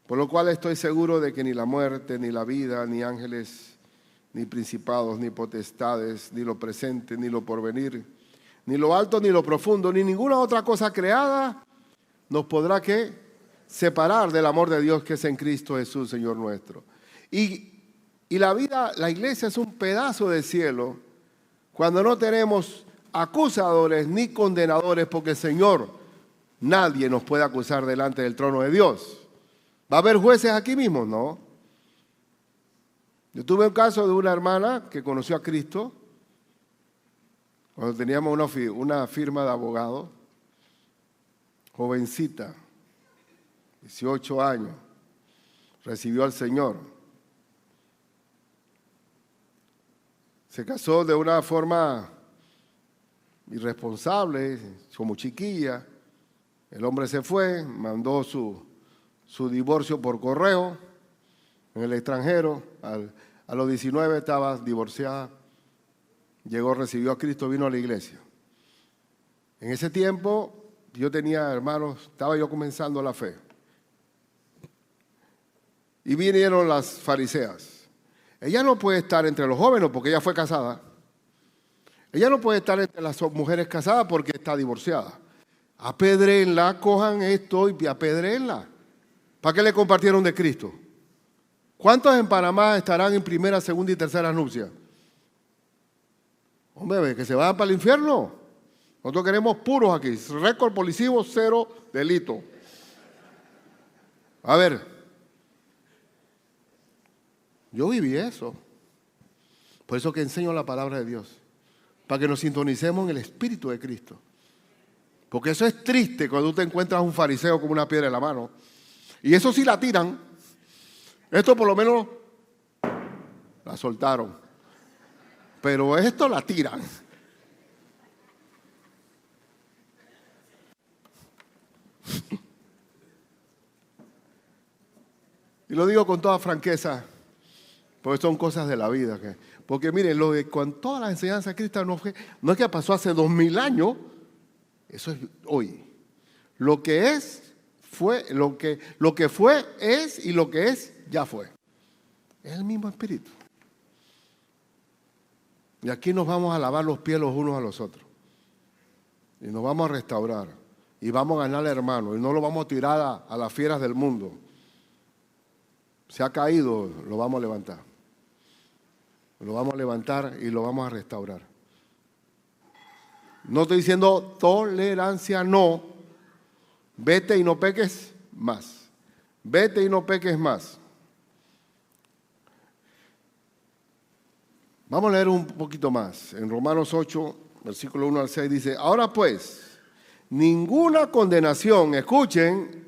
Por lo cual estoy seguro de que ni la muerte, ni la vida, ni ángeles, ni principados, ni potestades, ni lo presente, ni lo porvenir, ni lo alto, ni lo profundo, ni ninguna otra cosa creada nos podrá ¿qué? Separar del amor de Dios que es en Cristo Jesús, Señor nuestro. Y la vida, la iglesia es un pedazo de cielo cuando no tenemos acusadores ni condenadores, porque el Señor, nadie nos puede acusar delante del trono de Dios. ¿Va a haber jueces aquí mismo? No. Yo tuve un caso de una hermana que conoció a Cristo cuando teníamos una firma de abogados, jovencita, 18 años, recibió al Señor. Se casó de una forma irresponsable, como chiquilla. El hombre se fue, mandó su divorcio por correo en el extranjero. A los 19 estaba divorciada. Llegó, recibió a Cristo, vino a la iglesia. En ese tiempo yo tenía hermanos, estaba yo comenzando la fe. Y vinieron las fariseas. Ella no puede estar entre los jóvenes porque ella fue casada. Ella no puede estar entre las mujeres casadas porque está divorciada. Apedréenla, cojan esto y apedréenla. ¿Para qué le compartieron de Cristo? ¿Cuántos en Panamá estarán en primera, segunda y tercera nupcia? Hombre, que se vayan para el infierno. Nosotros queremos puros aquí. Récord policivo, 0 delito. A ver. Yo viví eso. Por eso que enseño la palabra de Dios. Para que nos sintonicemos en el Espíritu de Cristo. Porque eso es triste cuando tú te encuentras a un fariseo con una piedra en la mano. Y eso sí la tiran. Esto por lo menos la soltaron. Pero esto la tiran. Y lo digo con toda franqueza, porque son cosas de la vida. Porque miren, con todas las enseñanzas cristianas no es que pasó hace 2000 años, eso es hoy. Lo que es, fue, lo que fue, es, y lo que es, ya fue. Es el mismo espíritu. Y aquí nos vamos a lavar los pies los unos a los otros. Y nos vamos a restaurar. Y vamos a ganar al hermano. Y no lo vamos a tirar a las fieras del mundo. Se ha caído, lo vamos a levantar. Lo vamos a levantar y lo vamos a restaurar. No estoy diciendo tolerancia, no. Vete y no peques más. Vete y no peques más. Vamos a leer un poquito más. En Romanos 8, versículo 1 al 6 dice: ahora pues, ninguna condenación, escuchen,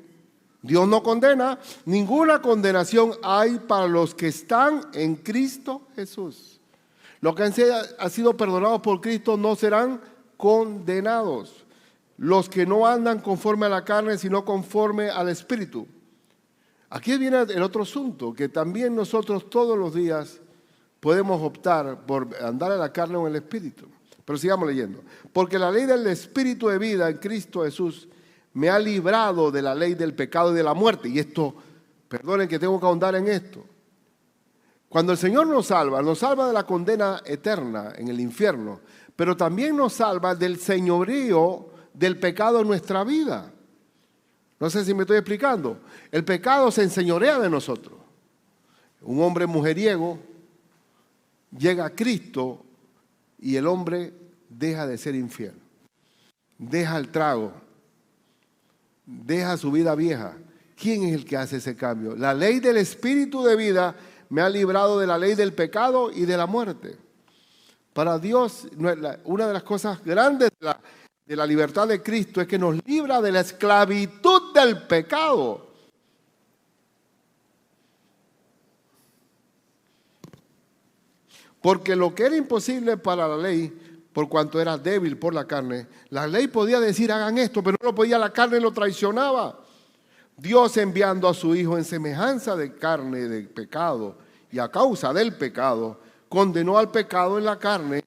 Dios no condena, ninguna condenación hay para los que están en Cristo Jesús. Los que han sido perdonados por Cristo no serán condenados. Los que no andan conforme a la carne, sino conforme al Espíritu. Aquí viene el otro asunto, que también nosotros todos los días podemos optar por andar en la carne o en el Espíritu. Pero sigamos leyendo. Porque la ley del Espíritu de vida en Cristo Jesús me ha librado de la ley del pecado y de la muerte. Y esto, perdonen que tengo que ahondar en esto. Cuando el Señor nos salva de la condena eterna en el infierno, pero también nos salva del señorío del pecado en nuestra vida. No sé si me estoy explicando. El pecado se enseñorea de nosotros. Un hombre mujeriego llega a Cristo y el hombre deja de ser infiel. Deja el trago. Deja su vida vieja. ¿Quién es el que hace ese cambio? La ley del Espíritu de vida me ha librado de la ley del pecado y de la muerte. Para Dios, una de las cosas grandes de la libertad de Cristo es que nos libra de la esclavitud del pecado. Porque lo que era imposible para la ley, por cuanto era débil por la carne, la ley podía decir hagan esto, pero no lo podía, la carne lo traicionaba. Dios, enviando a su Hijo en semejanza de carne de pecado y a causa del pecado, condenó al pecado en la carne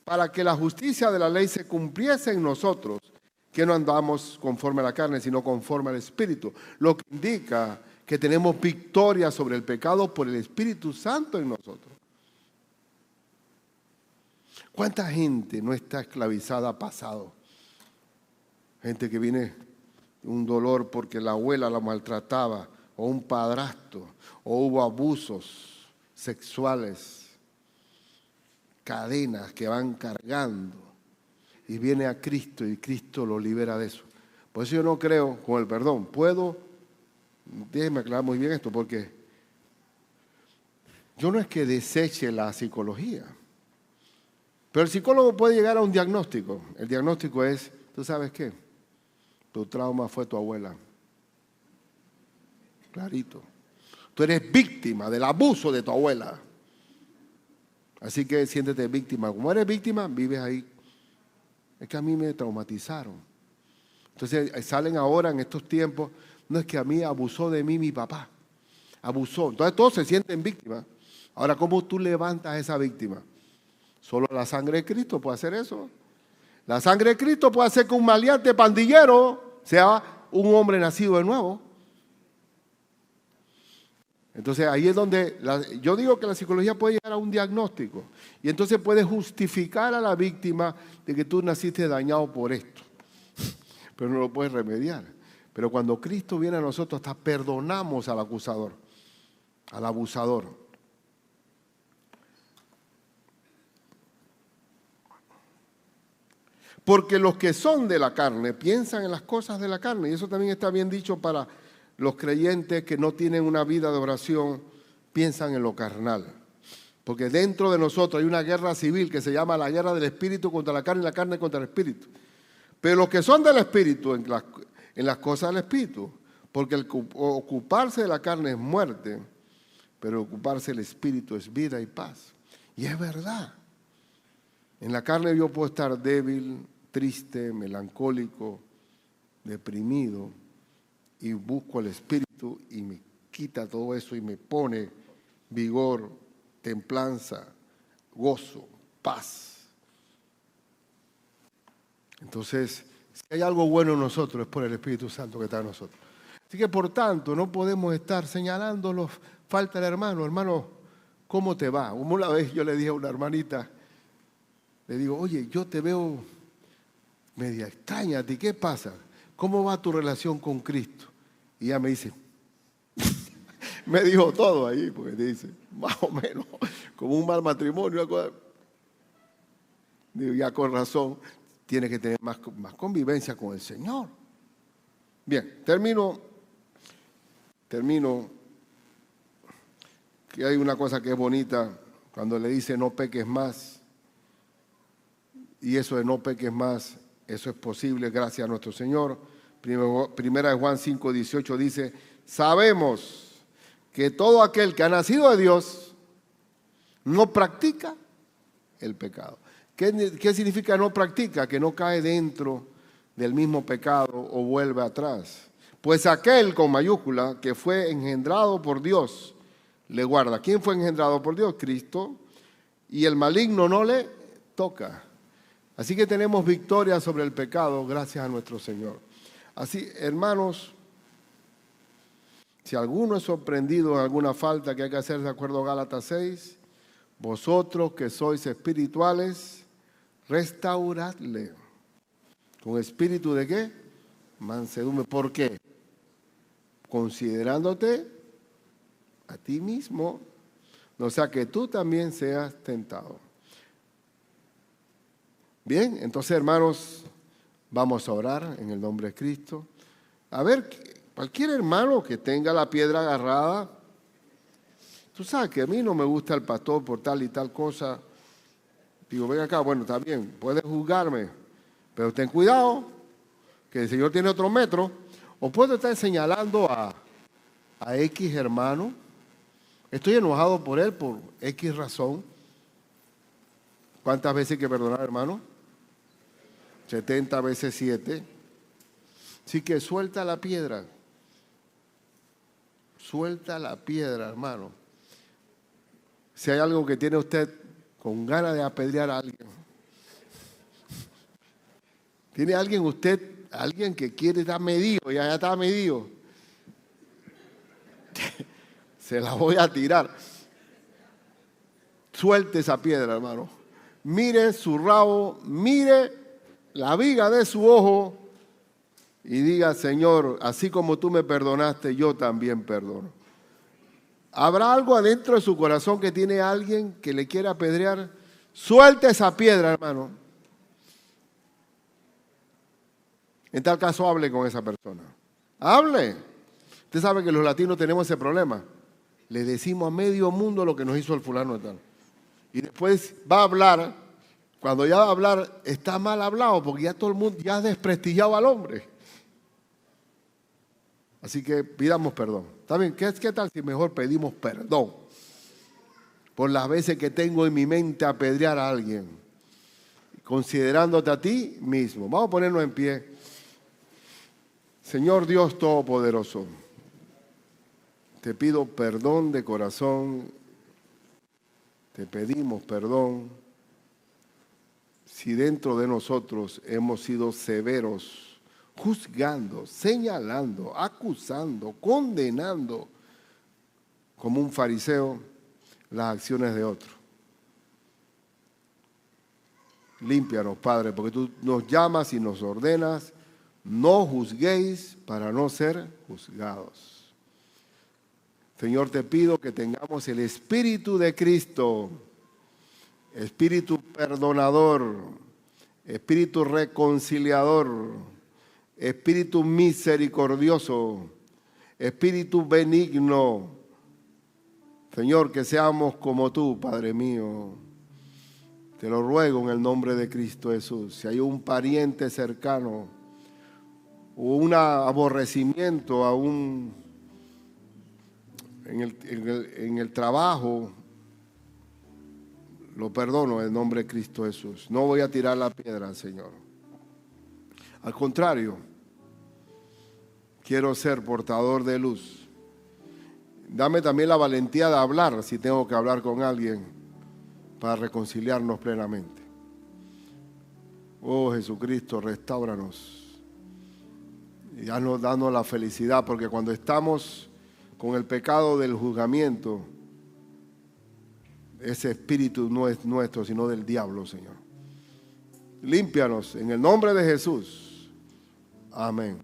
para que la justicia de la ley se cumpliese en nosotros, que no andamos conforme a la carne, sino conforme al Espíritu. Lo que indica que tenemos victoria sobre el pecado por el Espíritu Santo en nosotros. ¿Cuánta gente no está esclavizada a pasado? Gente que viene un dolor porque la abuela la maltrataba, o un padrastro, o hubo abusos sexuales, cadenas que van cargando, y viene a Cristo y Cristo lo libera de eso. Por eso yo no creo, con el perdón, déjeme aclarar muy bien esto, porque yo no es que deseche la psicología, pero el psicólogo puede llegar a un diagnóstico. El diagnóstico es, ¿tú sabes qué? Tu trauma fue tu abuela. Clarito. Tú eres víctima del abuso de tu abuela. Así que siéntete víctima. Como eres víctima, vives ahí. Es que a mí me traumatizaron. Entonces salen ahora en estos tiempos, no es que a mí abusó de mí mi papá. Abusó. Entonces todos se sienten víctimas. Ahora, ¿cómo tú levantas a esa víctima? Solo la sangre de Cristo puede hacer eso. La sangre de Cristo puede hacer que un maleante pandillero sea un hombre nacido de nuevo. Entonces ahí es donde yo digo que la psicología puede llegar a un diagnóstico y entonces puede justificar a la víctima de que tú naciste dañado por esto, pero no lo puedes remediar. Pero cuando Cristo viene a nosotros, hasta perdonamos al acusador, al abusador. Porque los que son de la carne piensan en las cosas de la carne. Y eso también está bien dicho para los creyentes que no tienen una vida de oración, piensan en lo carnal. Porque dentro de nosotros hay una guerra civil que se llama la guerra del espíritu contra la carne y la carne contra el espíritu. Pero los que son del espíritu, en las cosas del espíritu. Porque ocuparse de la carne es muerte, pero ocuparse del espíritu es vida y paz. Y es verdad. En la carne yo puedo estar débil, triste, melancólico, deprimido, y busco al Espíritu y me quita todo eso y me pone vigor, templanza, gozo, paz. Entonces, si hay algo bueno en nosotros, es por el Espíritu Santo que está en nosotros. Así que, por tanto, no podemos estar señalándolos, falta el hermano. Hermano, ¿cómo te va? Una vez yo le dije a una hermanita, le digo, oye, yo te veo media extraña a ti, ¿qué pasa? ¿Cómo va tu relación con Cristo? Y ella me dice, me dijo todo ahí, porque dice, más o menos, como un mal matrimonio. Digo, ya con razón, tiene que tener más convivencia con el Señor. Bien, termino, que hay una cosa que es bonita, cuando le dice no peques más, y eso de no peques más, eso es posible gracias a nuestro Señor. Primera de Juan 5:18 dice, sabemos que todo aquel que ha nacido de Dios no practica el pecado. ¿Qué significa no practica? Que no cae dentro del mismo pecado o vuelve atrás. Pues aquel con mayúscula que fue engendrado por Dios le guarda. ¿Quién fue engendrado por Dios? Cristo. Y el maligno no le toca. Así que tenemos victoria sobre el pecado gracias a nuestro Señor. Así, hermanos, si alguno es sorprendido en alguna falta que hay que hacer de acuerdo a Gálatas 6, vosotros que sois espirituales, restauradle. ¿Con espíritu de qué? Mansedumbre. ¿Por qué? Considerándote a ti mismo, o sea que tú también seas tentado. Bien, entonces hermanos, vamos a orar en el nombre de Cristo. A ver, cualquier hermano que tenga la piedra agarrada, tú sabes que a mí no me gusta el pastor por tal y tal cosa. Digo, ven acá, bueno, está bien, puedes juzgarme, pero ten cuidado, que el Señor tiene otro metro. O puedo estar señalando a X hermano. Estoy enojado por él por X razón. ¿Cuántas veces hay que perdonar, hermano? 70 veces 7. Así que suelta la piedra. Suelta la piedra, hermano. Si hay algo que tiene usted con ganas de apedrear a alguien. ¿Tiene alguien usted, alguien que quiere estar medido? Ya está medido. Se la voy a tirar. Suelte esa piedra, hermano. Mire su rabo, mire la viga de su ojo y diga, Señor, así como tú me perdonaste, yo también perdono. ¿Habrá algo adentro de su corazón que tiene alguien que le quiera apedrear? Suelte esa piedra, hermano. En tal caso, hable con esa persona. Hable. Usted sabe que los latinos tenemos ese problema. Le decimos a medio mundo lo que nos hizo el fulano de tal. Y después va a hablar. Cuando ya va a hablar, está mal hablado porque ya todo el mundo ya ha desprestigiado al hombre. Así que pidamos perdón. ¿Está bien? ¿Qué tal si mejor pedimos perdón por las veces que tengo en mi mente apedrear a alguien, considerándote a ti mismo? Vamos a ponernos en pie. Señor Dios Todopoderoso, te pido perdón de corazón, te pedimos perdón si dentro de nosotros hemos sido severos, juzgando, señalando, acusando, condenando, como un fariseo, las acciones de otro. Límpianos, Padre, porque tú nos llamas y nos ordenas, no juzguéis para no ser juzgados. Señor, te pido que tengamos el Espíritu de Cristo, Espíritu perdonador, Espíritu reconciliador, Espíritu misericordioso, Espíritu benigno. Señor, que seamos como tú, Padre mío. Te lo ruego en el nombre de Cristo Jesús. Si hay un pariente cercano o un aborrecimiento en el trabajo, lo perdono en el nombre de Cristo Jesús. No voy a tirar la piedra, Señor. Al contrario, quiero ser portador de luz. Dame también la valentía de hablar si tengo que hablar con alguien para reconciliarnos plenamente. Oh Jesucristo, restáuranos y danos la felicidad, porque cuando estamos con el pecado del juzgamiento, ese espíritu no es nuestro, sino del diablo, Señor. Límpianos en el nombre de Jesús. Amén.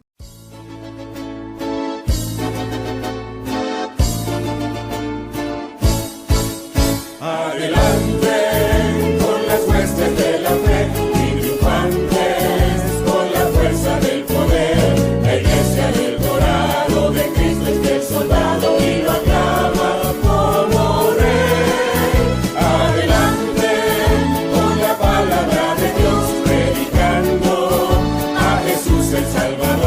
Adelante con las huestes de la fe y triunfantes con la fuerza del poder. La iglesia del dorado de Cristo es el soldado y lo aclama como rey. Adelante con la palabra de Dios, predicando a Jesús el Salvador.